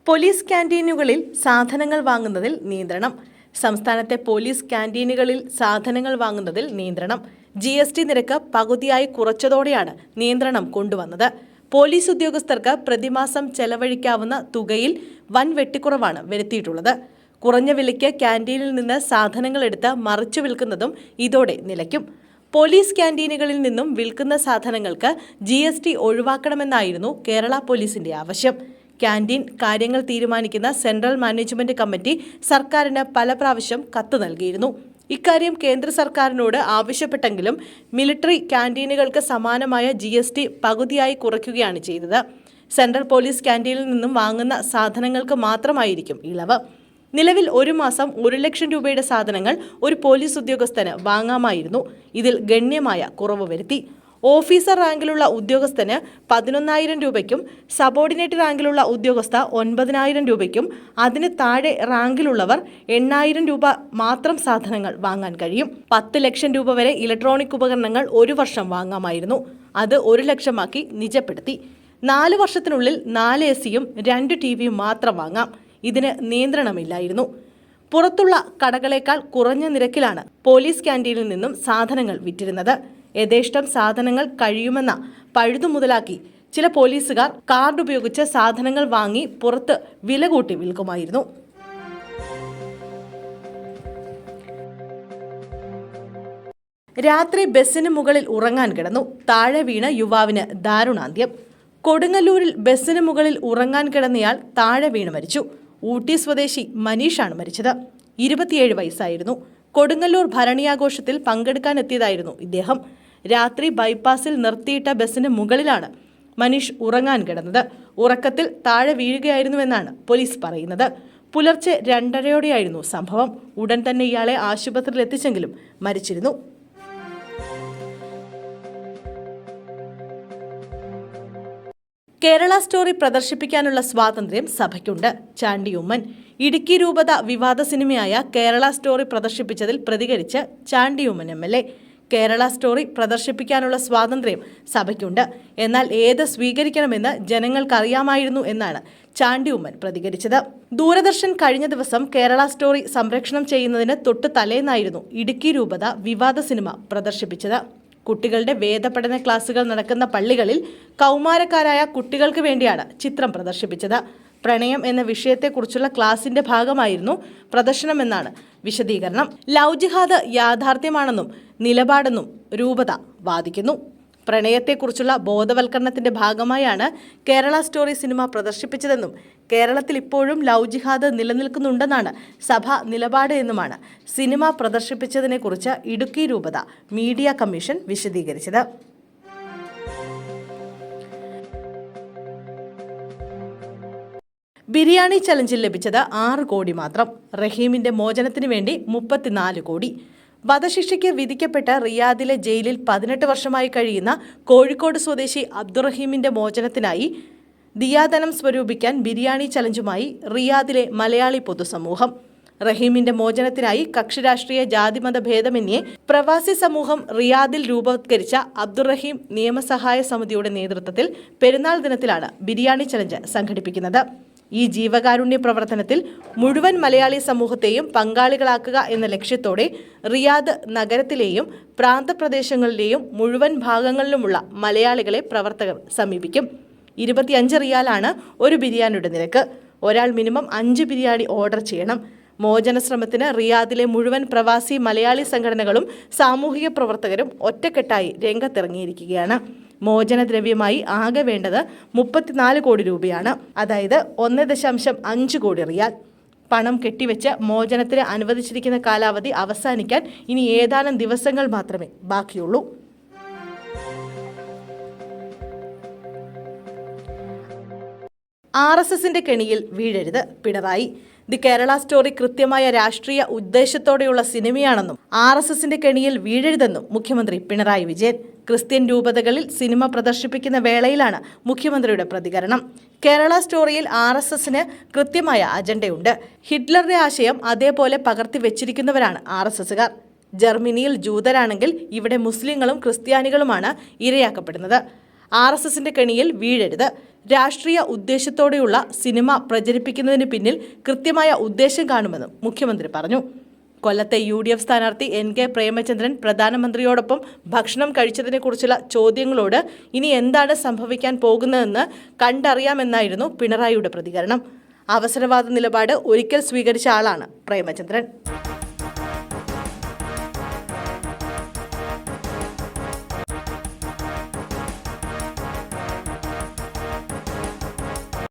Police ക്യാന്റീനുകളിൽ സാധനങ്ങൾ വാങ്ങുന്നതിൽ നിയന്ത്രണം. സംസ്ഥാനത്തെ പോലീസ് ക്യാന്റീനുകളിൽ സാധനങ്ങൾ വാങ്ങുന്നതിൽ നിയന്ത്രണം. GST നിരക്ക് പകുതിയായി കുറച്ചതോടെയാണ് നിയന്ത്രണം കൊണ്ടുവന്നത്. പോലീസ് ഉദ്യോഗസ്ഥർക്ക് പ്രതിമാസം ചെലവഴിക്കാവുന്ന തുകയിൽ വൻ വെട്ടിക്കുറവാണ് വരുത്തിയിട്ടുള്ളത്. കുറഞ്ഞ വിലയ്ക്ക് ക്യാന്റീനിൽ നിന്ന് സാധനങ്ങൾ എടുത്ത് മറിച്ചു വിൽക്കുന്നതും ഇതോടെ നിലയ്ക്കും. പോലീസ് ക്യാന്റീനുകളിൽ നിന്നും വിൽക്കുന്ന സാധനങ്ങൾക്ക് GST ഒഴിവാക്കണമെന്നായിരുന്നു കേരള പോലീസിന്റെ ആവശ്യം. ക്യാന്റീൻ കാര്യങ്ങൾ തീരുമാനിക്കുന്ന സെൻട്രൽ മാനേജ്മെന്റ് കമ്മിറ്റി സർക്കാരിന് പല പ്രാവശ്യം കത്ത് നൽകിയിരുന്നു. ഇക്കാര്യം കേന്ദ്ര സർക്കാരിനോട് ആവശ്യപ്പെട്ടെങ്കിലും മിലിറ്ററി ക്യാന്റീനുകൾക്ക് സമാനമായ GST പകുതിയായി കുറയ്ക്കുകയാണ് ചെയ്തത്. സെൻട്രൽ പോലീസ് ക്യാന്റീനിൽ നിന്നും വാങ്ങുന്ന സാധനങ്ങൾക്ക് മാത്രമായിരിക്കും ഇളവ്. നിലവിൽ ഒരു മാസം 1 ലക്ഷം രൂപയുടെ സാധനങ്ങൾ ഒരു പോലീസ് ഉദ്യോഗസ്ഥന് വാങ്ങാമായിരുന്നു. ഇതിൽ ഗണ്യമായ കുറവ് വരുത്തി. ഓഫീസർ റാങ്കിലുള്ള ഉദ്യോഗസ്ഥന് 11,000 രൂപയ്ക്കും സബോർഡിനേറ്റ് റാങ്കിലുള്ള ഉദ്യോഗസ്ഥ 9,000 രൂപയ്ക്കും അതിന് താഴെ റാങ്കിലുള്ളവർ 8,000 രൂപ മാത്രം സാധനങ്ങൾ വാങ്ങാൻ കഴിയും. 10 ലക്ഷം രൂപ വരെ ഇലക്ട്രോണിക് ഉപകരണങ്ങൾ ഒരു വർഷം വാങ്ങാമായിരുന്നു. അത് 1 ലക്ഷമാക്കി നിജപ്പെടുത്തി. 4 വർഷത്തിനുള്ളിൽ 4 AC-യും 2 TV-യും മാത്രം വാങ്ങാം. ഇതിന് നിയന്ത്രണമില്ലായിരുന്നു. പുറത്തുള്ള കടകളേക്കാൾ കുറഞ്ഞ നിരക്കിലാണ് പോലീസ് ക്യാന്റീനിൽ നിന്നും സാധനങ്ങൾ വിറ്റിരുന്നത്. യഥേഷ്ടം സാധനങ്ങൾ കഴിയുമെന്ന പഴുതുമുതലാക്കി ചില പോലീസുകാർ കാർഡ് ഉപയോഗിച്ച് സാധനങ്ങൾ വാങ്ങി പുറത്ത് വില കൂട്ടി വിൽക്കുമായിരുന്നു. രാത്രി ബസ്സിന് മുകളിൽ ഉറങ്ങാൻ കിടന്നു. താഴെ വീണ യുവാവിന് ദാരുണാന്ത്യം. കൊടുങ്ങല്ലൂരിൽ ബസ്സിന് മുകളിൽ ഉറങ്ങാൻ കിടന്നയാൾ താഴെ വീണ് മരിച്ചു. ഊട്ടി സ്വദേശി മനീഷാണ് മരിച്ചത്. 27 വയസ്സായിരുന്നു. കൊടുങ്ങല്ലൂർ ഭരണിയാഘോഷത്തിൽ പങ്കെടുക്കാനെത്തിയതായിരുന്നു ഇദ്ദേഹം. രാത്രി ബൈപ്പാസിൽ നിർത്തിയിട്ട ബസ്സിന് മുകളിലാണ് മനീഷ് ഉറങ്ങാൻ കിടന്നത്. ഉറക്കത്തിൽ താഴെ വീഴുകയായിരുന്നുവെന്നാണ് പോലീസ് പറയുന്നത്. പുലർച്ചെ 2:30 സംഭവം. ഉടൻ തന്നെ ഇയാളെ ആശുപത്രിയിൽ എത്തിച്ചെങ്കിലും മരിച്ചിരുന്നു. കേരള സ്റ്റോറി പ്രദർശിപ്പിക്കാനുള്ള സ്വാതന്ത്ര്യം സഭയ്ക്കുണ്ട്. ചാണ്ടി ഉമ്മൻ. ഇടുക്കി രൂപത വിവാദ സിനിമയായ കേരള സ്റ്റോറി പ്രദർശിപ്പിച്ചതിൽ പ്രതികരിച്ച് ചാണ്ടി ഉമ്മൻ MLA. കേരള സ്റ്റോറി പ്രദർശിപ്പിക്കാനുള്ള സ്വാതന്ത്ര്യം സഭയ്ക്കുണ്ട്, എന്നാൽ ഏത് സ്വീകരിക്കണമെന്ന് ജനങ്ങൾക്കറിയാമായിരുന്നു എന്നാണ് ചാണ്ടി ഉമ്മൻ പ്രതികരിച്ചത്. ദൂരദർശൻ കഴിഞ്ഞ ദിവസം കേരള സ്റ്റോറി സംപ്രേഷണം ചെയ്യുന്നതിന് തൊട്ടു തലേന്നായിരുന്നു ഇടുക്കി രൂപത വിവാദ സിനിമ പ്രദർശിപ്പിച്ചത്. കുട്ടികളുടെ വേദപഠന ക്ലാസുകൾ നടക്കുന്ന പള്ളികളിൽ കൗമാരക്കാരായ കുട്ടികൾക്ക് വേണ്ടിയാണ് ചിത്രം പ്രദർശിപ്പിച്ചത്. പ്രണയം എന്ന വിഷയത്തെക്കുറിച്ചുള്ള ക്ലാസിന്റെ ഭാഗമായിരുന്നു പ്രദർശനമെന്നാണ് വിശദീകരണം. ലവ് ജിഹാദ് യാഥാർത്ഥ്യമാണെന്നും നിലപാടെന്നും രൂപത വാദിക്കുന്നു. പ്രണയത്തെക്കുറിച്ചുള്ള ബോധവൽക്കരണത്തിന്റെ ഭാഗമായാണ് കേരള സ്റ്റോറി സിനിമ പ്രദർശിപ്പിച്ചതെന്നും കേരളത്തിൽ ഇപ്പോഴും ലവ് ജിഹാദ് നിലനിൽക്കുന്നുണ്ടെന്നാണ് സഭ നിലപാട് എന്നുമാണ് സിനിമ പ്രദർശിപ്പിച്ചതിനെക്കുറിച്ച് ഇടുക്കി രൂപത മീഡിയ കമ്മീഷൻ വിശദീകരിച്ചത്. ബിരിയാണി ചലഞ്ചിൽ ലഭിച്ചത് 6 കോടി മാത്രം. റഹീമിന്റെ മോചനത്തിനു വേണ്ടി 34 കോടി. വധശിക്ഷയ്ക്ക് വിധിക്കപ്പെട്ട റിയാദിലെ ജയിലിൽ 18 വർഷമായി കഴിയുന്ന കോഴിക്കോട് സ്വദേശി അബ്ദുറഹീമിന്റെ മോചനത്തിനായി ദിയാധനം സ്വരൂപിക്കാൻ ബിരിയാണി ചലഞ്ചുമായി റിയാദിലെ മലയാളി പൊതുസമൂഹം. റഹീമിന്റെ മോചനത്തിനായി കക്ഷിരാഷ്ട്രീയ ജാതിമത ഭേദമന്യേ പ്രവാസി സമൂഹം റിയാദിൽ രൂപവത്കരിച്ച അബ്ദുറഹീം നിയമസഹായ സമിതിയുടെ നേതൃത്വത്തിൽ പെരുന്നാൾ ദിനത്തിലാണ് ബിരിയാണി ചലഞ്ച് സംഘടിപ്പിക്കുന്നത്. ഈ ജീവകാരുണ്യ പ്രവർത്തനത്തിൽ മുഴുവൻ മലയാളി സമൂഹത്തെയും പങ്കാളികളാക്കുക എന്ന ലക്ഷ്യത്തോടെ റിയാദ് നഗരത്തിലെയും പ്രാന്തപ്രദേശങ്ങളിലെയും മുഴുവൻ ഭാഗങ്ങളിലുമുള്ള മലയാളികളെ പ്രവർത്തകർ സമീപിക്കും. 25 റിയാലാണ് ഒരു ബിരിയാണിയുടെ നിരക്ക്. ഒരാൾ മിനിമം 5 ബിരിയാണി ഓർഡർ ചെയ്യണം. മോചന ശ്രമത്തിന് റിയാദിലെ മുഴുവൻ പ്രവാസി മലയാളി സംഘടനകളും സാമൂഹിക പ്രവർത്തകരും ഒറ്റക്കെട്ടായി രംഗത്തിറങ്ങിയിരിക്കുകയാണ്. മോചനദ്രവ്യമായി ആകെ വേണ്ടത് 34 കോടി രൂപയാണ്. അതായത് 1.5 കോടി റിയാൽ. പണം കെട്ടിവെച്ച് മോചനത്തിന് അനുവദിച്ചിരിക്കുന്ന കാലാവധി അവസാനിക്കാൻ ഇനി ഏതാനും ദിവസങ്ങൾ മാത്രമേ ബാക്കിയുള്ളൂ. RSSന്റെ കെണിയിൽ വീഴരുത് പിണറായി. ദി കേരള സ്റ്റോറി കൃത്യമായ രാഷ്ട്രീയ ഉദ്ദേശത്തോടെയുള്ള സിനിമയാണെന്നും RSSന്റെ കെണിയിൽ വീഴരുതെന്നും മുഖ്യമന്ത്രി പിണറായി വിജയൻ. ക്രിസ്ത്യൻ രൂപതകളിൽ സിനിമ പ്രദർശിപ്പിക്കുന്ന വേളയിലാണ് മുഖ്യമന്ത്രിയുടെ പ്രതികരണം. കേരള സ്റ്റോറിയിൽ RSSന് കൃത്യമായ അജണ്ടയുണ്ട്. ഹിറ്റ്ലറുടെ ആശയം അതേപോലെ പകർത്തി വെച്ചിരിക്കുന്നവരാണ് RSSകാർ. ജർമ്മനിയിൽ ജൂതരാണെങ്കിൽ ഇവിടെ മുസ്ലിങ്ങളും ക്രിസ്ത്യാനികളുമാണ് ഇരയാക്കപ്പെടുന്നത്. RSSന്റെ കെണിയിൽ വീഴരുത്. രാഷ്ട്രീയ ഉദ്ദേശത്തോടെയുള്ള സിനിമ പ്രചരിപ്പിക്കുന്നതിന് പിന്നിൽ കൃത്യമായ ഉദ്ദേശം കാണുമെന്നും മുഖ്യമന്ത്രി പറഞ്ഞു. കൊല്ലത്തെ UDF സ്ഥാനാർത്ഥി NK പ്രേമചന്ദ്രൻ പ്രധാനമന്ത്രിയോടൊപ്പം ഭക്ഷണം കഴിച്ചതിനെക്കുറിച്ചുള്ള ചോദ്യങ്ങളോട് ഇനി എന്താണ് സംഭവിക്കാൻ പോകുന്നതെന്ന് കണ്ടറിയാമെന്നായിരുന്നു പിണറായിയുടെ പ്രതികരണം. അവസരവാദ നിലപാട് ഒരിക്കൽ സ്വീകരിച്ച ആളാണ് പ്രേമചന്ദ്രൻ.